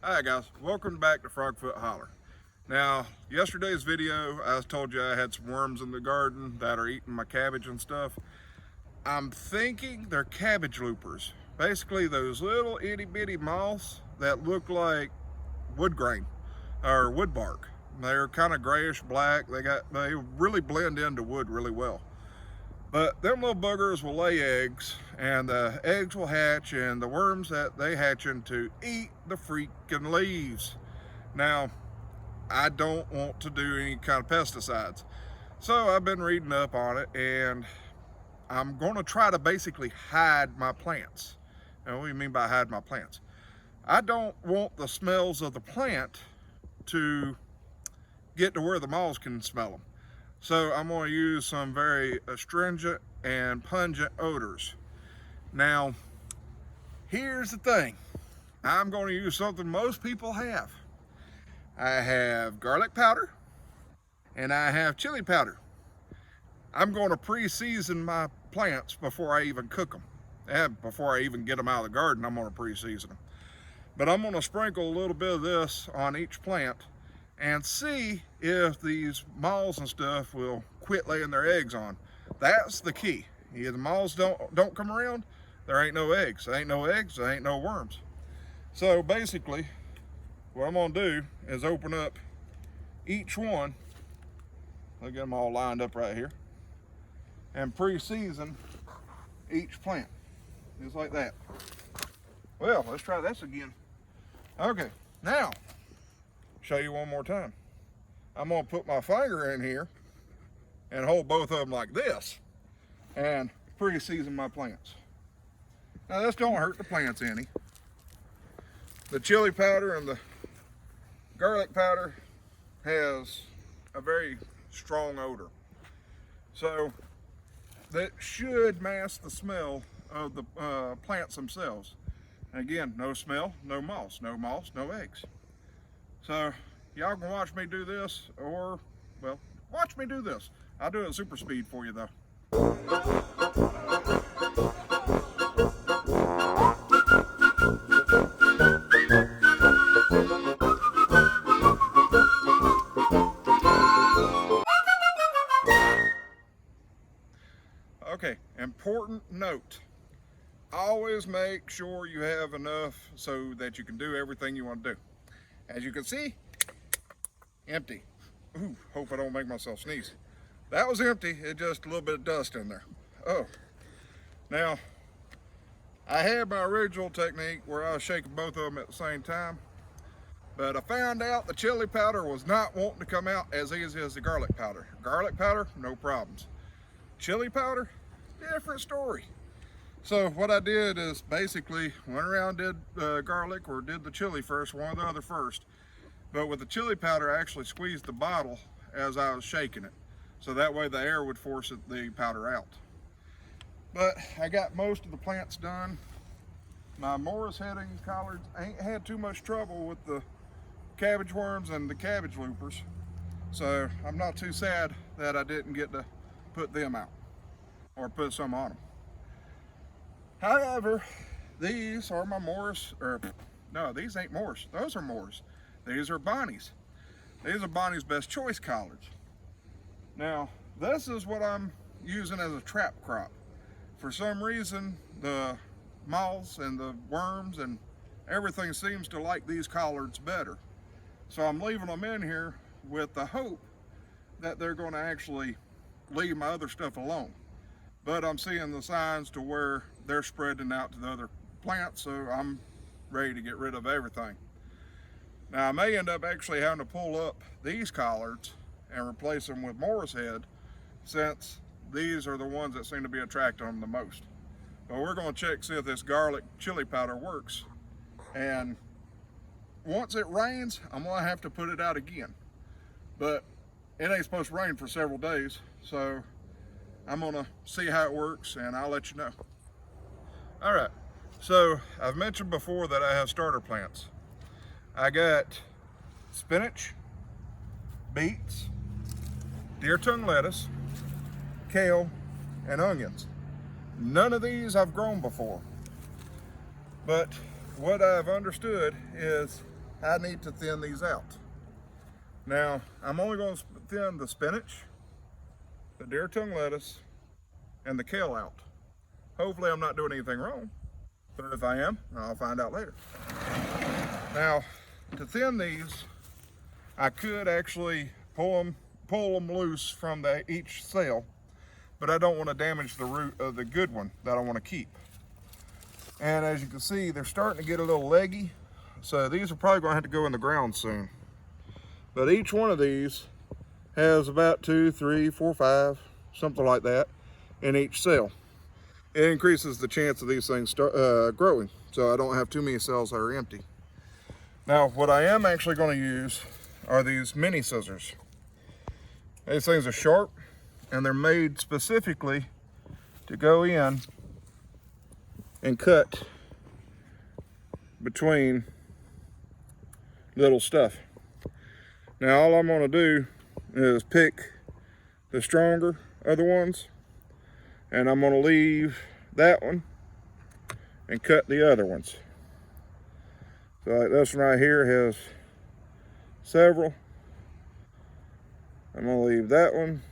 Hi guys, welcome back to Frogfoot Holler. Now, yesterday's video, I told you I had some worms in the garden that are eating my cabbage and stuff. I'm thinking they're cabbage loopers. Basically those little itty bitty moths that look like wood grain or wood bark. They're kind of grayish black. They really blend into wood really well. But them little buggers will lay eggs, and the eggs will hatch, and the worms that they hatch into eat the freaking leaves. Now, I don't want to do any kind of pesticides. So I've been reading up on it, and I'm going to try to basically hide my plants. Now, what do you mean by hide my plants? I don't want the smells of the plant to get to where the moths can smell them. So I'm going to use some very astringent and pungent odors. Now, here's the thing. I'm going to use something most people have. I have garlic powder and I have chili powder. I'm going to pre-season my plants before I even cook them. And before I even get them out of the garden, I'm going to pre-season them. But I'm going to sprinkle a little bit of this on each plant and see if these moths and stuff will quit laying their eggs on. That's the key. If the moths don't come around, there ain't no eggs. There ain't no eggs, there ain't no worms. So basically, what I'm gonna do is open up each one. I'll get them all lined up right here. And pre-season each plant, just like that. Well, let's try this again. Okay, now, show you one more time. I'm gonna put my finger in here and hold both of them like this and pre-season my plants. Now this don't hurt the plants any. The chili powder and the garlic powder has a very strong odor. So that should mask the smell of the plants themselves. And again, no smell, no moths, no eggs. So y'all can watch me do this, or, well, watch me do this. I'll do it at super speed for you though. Okay, important note. Always make sure you have enough so that you can do everything you want to do. As you can see, empty. Ooh, hope I don't make myself sneeze. That was empty, it just a little bit of dust in there. Oh, now, I had my original technique where I was shaking both of them at the same time, but I found out the chili powder was not wanting to come out as easy as the garlic powder. Garlic powder, no problems. Chili powder, different story. So what I did is basically went around, did garlic or did the chili first, one or the other first. But with the chili powder, I actually squeezed the bottle as I was shaking it. So that way the air would force the powder out. But I got most of the plants done. My Morris heading collards ain't had too much trouble with the cabbage worms and the cabbage loopers. So I'm not too sad that I didn't get to put them out or put some on them. However, these are my Morris, or no, these ain't Morris. Those are Morris. These are Bonnie's. These are Bonnie's Best Choice collards. Now, this is what I'm using as a trap crop. For some reason, the moths and the worms and everything seems to like these collards better. So I'm leaving them in here with the hope that they're going to actually leave my other stuff alone. But I'm seeing the signs to where they're spreading out to the other plants, so I'm ready to get rid of everything. Now I may end up actually having to pull up these collards and replace them with Morris head, since these are the ones that seem to be attracting them the most. But we're going to check, see if this garlic chili powder works. And once it rains, I'm going to have to put it out again. But it ain't supposed to rain for several days, so I'm gonna see how it works and I'll let you know. All right, so I've mentioned before that I have starter plants. I got spinach, beets, deer tongue lettuce, kale, and onions. None of these I've grown before, but what I've understood is I need to thin these out. Now, I'm only going to thin the spinach, the deer tongue lettuce, and the kale out. Hopefully I'm not doing anything wrong, but if I am, I'll find out later. Now, to thin these, I could actually pull them loose from each cell, but I don't want to damage the root of the good one that I want to keep. And as you can see, they're starting to get a little leggy, so these are probably going to have to go in the ground soon. But each one of these has about 2, 3, 4, 5, something like that in each cell. It increases the chance of these things growing, so I don't have too many cells that are empty. Now, what I am actually going to use are these mini scissors. These things are sharp, and they're made specifically to go in and cut between little stuff. Now, all I'm going to do is pick the stronger of the ones, and I'm going to leave that one and cut the other ones. So like this one right here has several. I'm going to leave that one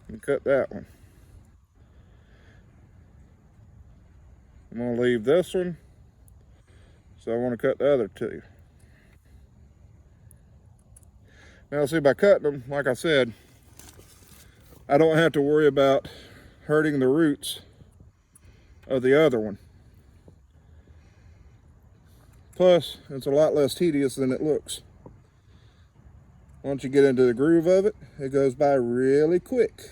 and cut that one. I'm going to leave this one, so I want to cut the other two. Now see, by cutting them, like I said, I don't have to worry about hurting the roots of the other one. Plus, it's a lot less tedious than it looks. Once you get into the groove of it, it goes by really quick.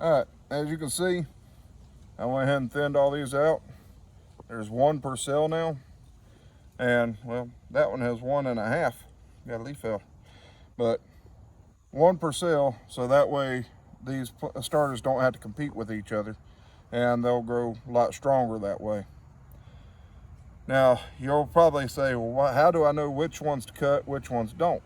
Alright, as you can see, I went ahead and thinned all these out. There's one per cell now. And, well, that one has 1.5. Got a leaf fell. But one per cell, so that way these starters don't have to compete with each other. And they'll grow a lot stronger that way. Now, you'll probably say, well, how do I know which ones to cut, which ones don't?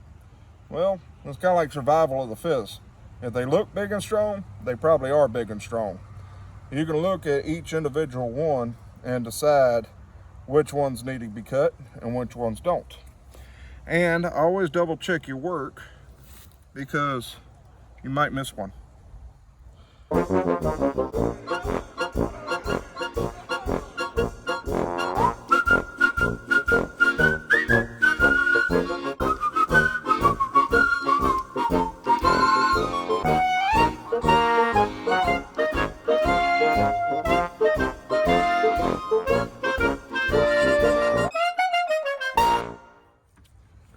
Well, it's kind of like survival of the fittest. If they look big and strong, they probably are big and strong. You can look at each individual one and decide which ones need to be cut and which ones don't. And always double check your work because you might miss one.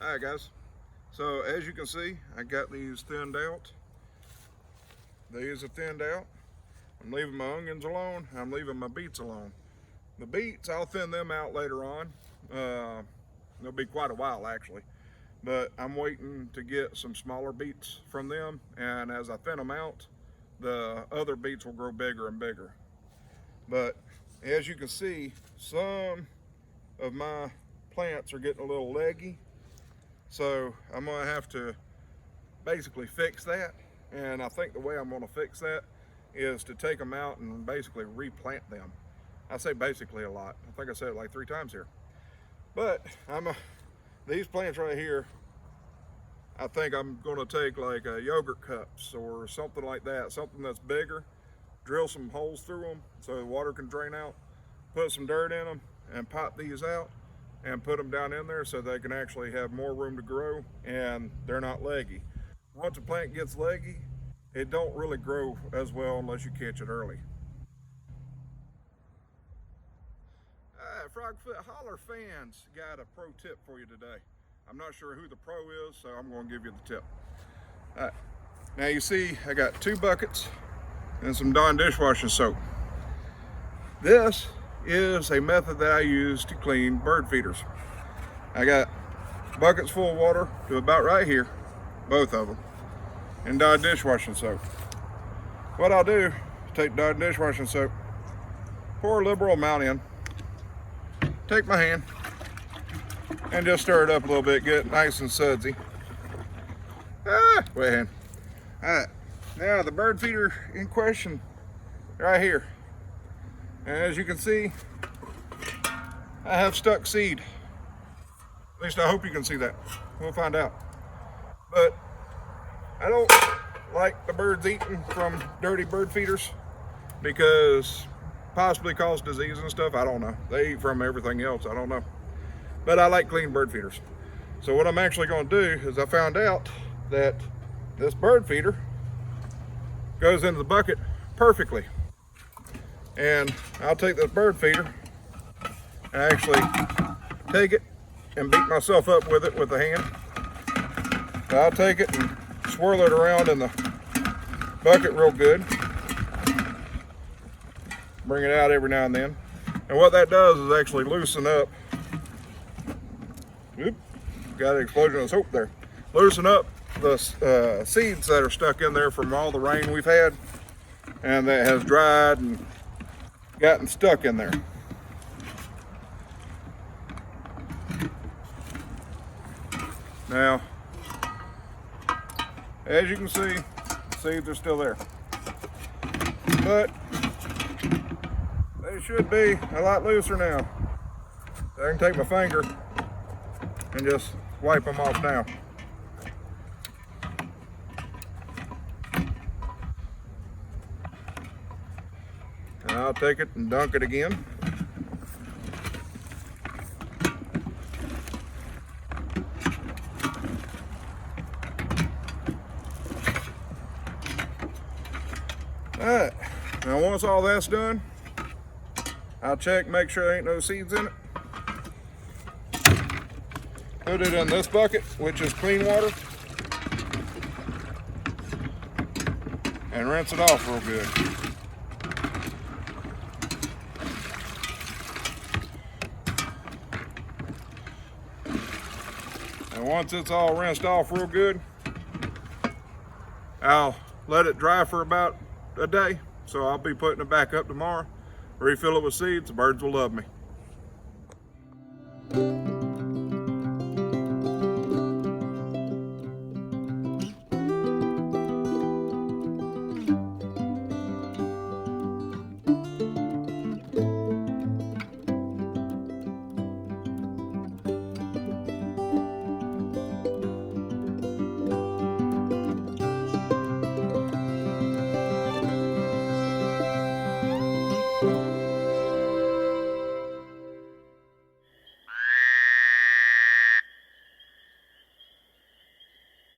Alright guys, so as you can see, I got these thinned out. These are thinned out. I'm leaving my onions alone. I'm leaving my beets alone. The beets, I'll thin them out later on. It'll be quite a while actually. But I'm waiting to get some smaller beets from them, and as I thin them out, the other beets will grow bigger and bigger. But as you can see, some of my plants are getting a little leggy. So I'm gonna have to basically fix that. And I think the way I'm gonna fix that is to take them out and basically replant them. I say basically a lot. I think I said it like 3 times here. But these plants right here, I think I'm gonna take like yogurt cups or something like that, something that's bigger, drill some holes through them so the water can drain out, put some dirt in them and pop these out and put them down in there so they can actually have more room to grow and they're not leggy. Once a plant gets leggy, it don't really grow as well unless you catch it early. Frogfoot Holler fans, got a pro tip for you today. I'm not sure who the pro is, so I'm going to give you the tip. All right. Now you see I got 2 buckets and some Dawn dishwashing soap. This is a method that I use to clean bird feeders. I got buckets full of water to about right here, both of them, and Dawn dishwashing soap. what I'll do, take Dawn dishwashing soap, pour a liberal amount in, take my hand, and just stir it up a little bit, get it nice and sudsy. Wet hand. Alright, now the bird feeder in question, right here. And as you can see, I have stuck seed. At least I hope you can see that. We'll find out. But I don't like the birds eating from dirty bird feeders because possibly cause disease and stuff. I don't know. They eat from everything else. I don't know. But I like clean bird feeders. So what I'm actually going to do is I found out that this bird feeder goes into the bucket perfectly. And I'll take this bird feeder and actually take it and beat myself up with it with the hand. So I'll take it and swirl it around in the bucket real good. Bring it out every now and then. And what that does is actually loosen up. Oop, got an explosion of soap there. Loosen up the seeds that are stuck in there from all the rain we've had and that has dried and gotten stuck in there. Now, as you can see, the seeds are still there, but they should be a lot looser now. I can take my finger and just wipe them off now. And I'll take it and dunk it again. Alright, now once all that's done, I'll check, make sure there ain't no seeds in it. Put it in this bucket, which is clean water, and rinse it off real good. And once it's all rinsed off real good, I'll let it dry for about a day. So I'll be putting it back up tomorrow, refill it with seeds. The birds will love me.